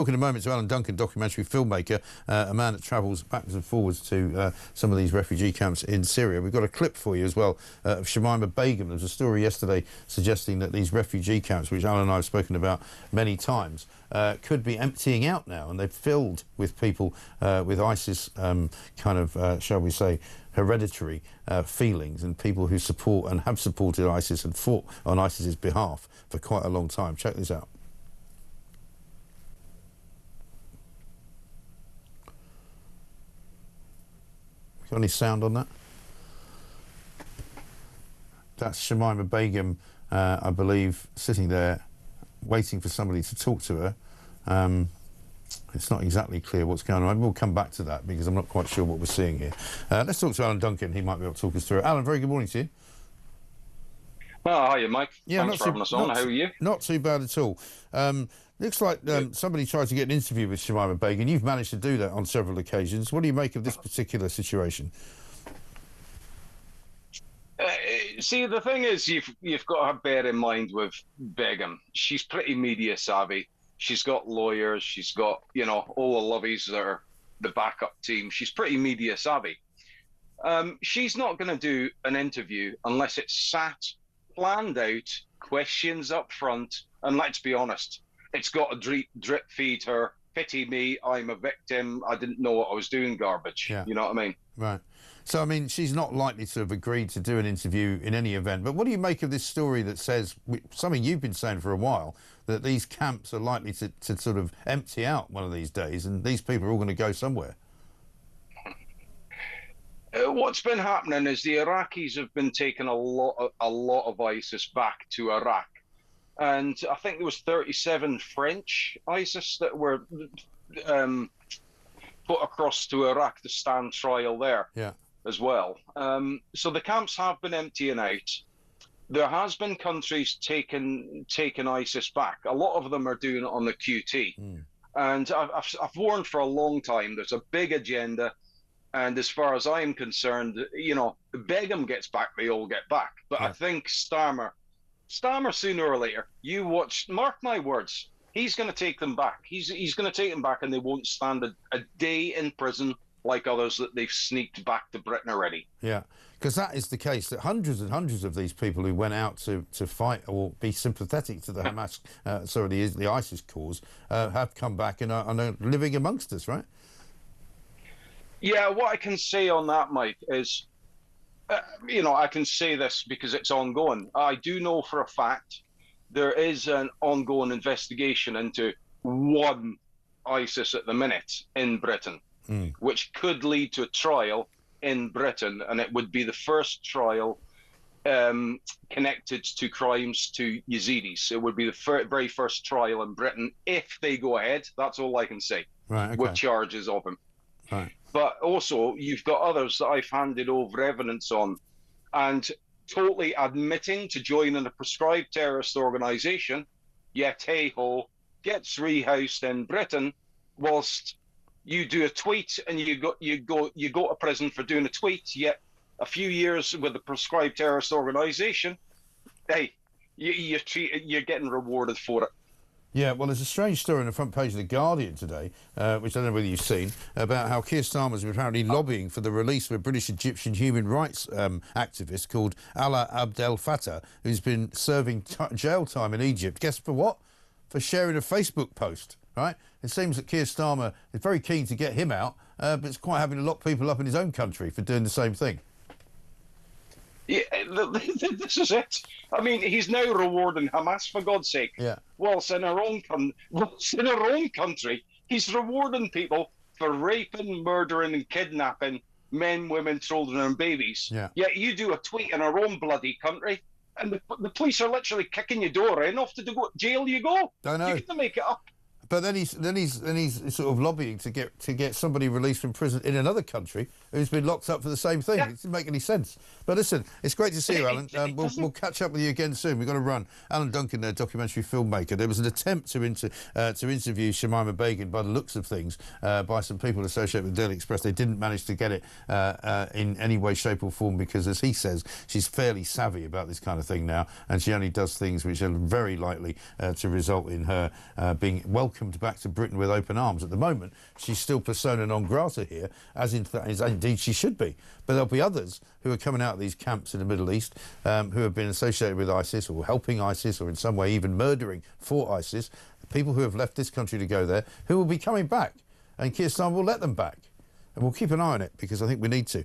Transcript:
Talking a moment to Alan Duncan, documentary filmmaker, a man that travels backwards and forwards to some of these refugee camps in Syria. We've got a clip for you as well of Shamima Begum. There was a story yesterday suggesting that these refugee camps, which Alan and I have spoken about many times, could be emptying out now, and they're filled with people with ISIS shall we say, hereditary feelings, and people who support and have supported ISIS and fought on ISIS's behalf for quite a long time. Check this out. Got any sound on that? That's Shamima Begum, I believe, sitting there waiting for somebody to talk to her. It's not exactly clear what's going on. We'll come back to that because I'm not quite sure what we're seeing here. Let's talk to Alan Duncan. He might be able to talk us through it. Alan, very good morning to you. Oh, hiya, Mike. Yeah, thanks for having us on. How are you? Not too bad at all. Looks like somebody tried to get an interview with Shamima Begum. You've managed to do that on several occasions. What do you make of this particular situation? See, the thing is, you've got to bear in mind with Begum, she's pretty media savvy. She's got lawyers. She's got, you know, all the lovies that are the backup team. She's pretty media savvy. She's not going to do an interview unless it's planned out, questions up front, and let's be honest, it's got a drip feed her, pity me, I'm a victim, I didn't know what I was doing garbage. Yeah. You know what I mean? Right. So, I mean, she's not likely to have agreed to do an interview in any event. But what do you make of this story that says, something you've been saying for a while, that these camps are likely to sort of empty out one of these days and these people are all going to go somewhere? What's been happening is the Iraqis have been taking a lot of ISIS back to Iraq. And I think there was 37 French ISIS that were put across to Iraq to stand trial there. Yeah. As well. So the camps have been emptying out. There has been countries taking ISIS back. A lot of them are doing it on the QT. And I've warned for a long time, there's a big agenda. And as far as I'm concerned, you know, Begum gets back, they all get back. But I think Starmer sooner or later, you watch, mark my words, he's going to take them back. He's going to take them back, and they won't stand a day in prison like others that they've sneaked back to Britain already. Yeah, because that is the case, that hundreds and hundreds of these people who went out to fight or be sympathetic to the Hamas, the ISIS cause, have come back and are living amongst us, right? Yeah, what I can say on that, Mike, is, you know, I can say this because it's ongoing. I do know for a fact there is an ongoing investigation into one ISIS at the minute in Britain, which could lead to a trial in Britain, and it would be the first trial connected to crimes to Yazidis. It would be the very first trial in Britain if they go ahead. That's all I can say. Right, okay. With charges of him. Right. But also, you've got others that I've handed over evidence on, and totally admitting to joining a prescribed terrorist organisation, yet hey-ho, gets rehoused in Britain, whilst you do a tweet and you go to prison for doing a tweet, yet a few years with a prescribed terrorist organisation, hey, you're getting rewarded for it. Yeah, well, there's a strange story on the front page of The Guardian today, which I don't know whether you've seen, about how Keir Starmer is apparently lobbying for the release of a British-Egyptian human rights activist called Alaa Abdel Fattah, who's been serving jail time in Egypt. Guess for what? For sharing a Facebook post, right? It seems that Keir Starmer is very keen to get him out, but it's quite having to lock people up in his own country for doing the same thing. Yeah, this is it. I mean, he's now rewarding Hamas, for God's sake. Yeah. Whilst in our own country, he's rewarding people for raping, murdering, and kidnapping men, women, children, and babies. Yeah. Yet you do a tweet in our own bloody country, and the police are literally kicking your door in. Off to jail you go. I know. You get to make it up. But then he's sort of lobbying to get somebody released from prison in another country who's been locked up for the same thing. Yeah. It doesn't make any sense. But listen, it's great to see you, Alan. We'll catch up with you again soon. We've got to run. Alan Duncan, a documentary filmmaker. There was an attempt to interview Shamima Begum, by the looks of things, by some people associated with Daily Express. They didn't manage to get it in any way, shape or form because, as he says, she's fairly savvy about this kind of thing now, and she only does things which are very likely to result in her being welcomed welcomed back to Britain with open arms. At the moment, she's still persona non grata here, as indeed she should be. But there'll be others who are coming out of these camps in the Middle East who have been associated with ISIS or helping ISIS or in some way even murdering for ISIS, people who have left this country to go there, who will be coming back. And Keir Starmer will let them back. And we'll keep an eye on it because I think we need to.